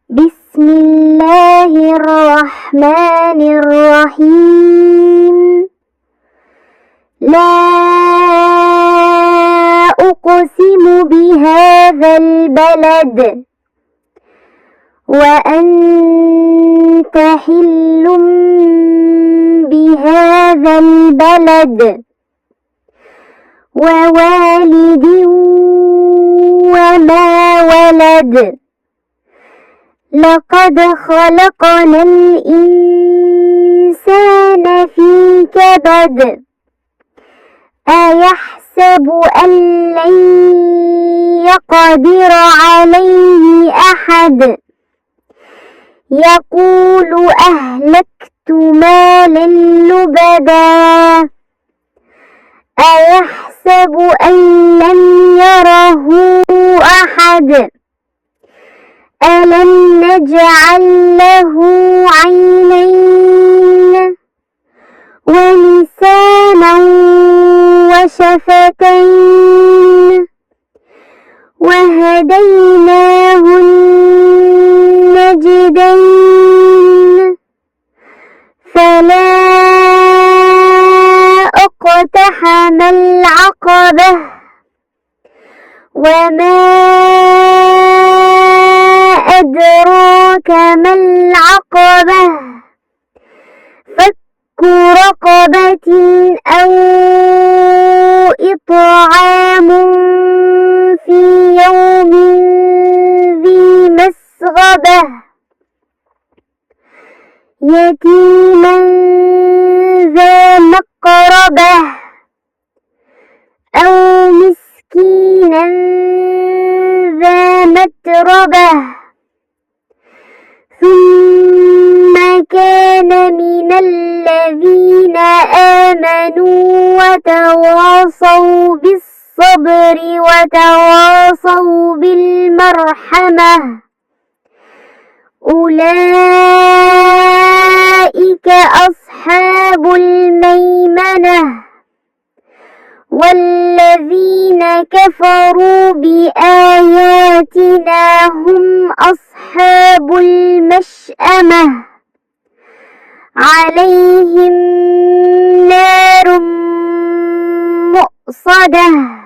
بسم الله الرحمن الرحيم. لا أقسم بهذا البلد وأنت حل بهذا البلد ووالد وما ولد. لقد خلقنا الإنسان في كبد. أيحسب أن لن يقدر عليه أحد. يقول أهلكت مالا لبدا. أيحسب أن لم يره أحد. ألم نجعل له عينين ولسانا وشفتين وهديناه النجدين. فلا اقتحم العقبة وما أدراك ما العقبة. فك رقبة أو إطعام في يوم ذي مسغبة يتيما ذا مقربة أو مسكينا ذا متربة ثم كان من الذين آمنوا وتواصوا بالصبر وتواصوا بالمرحمة أولئك أصحاب الميمنة. والذين كفروا بآياتنا هم أصحاب المشأمة عليهم نار مؤصدة.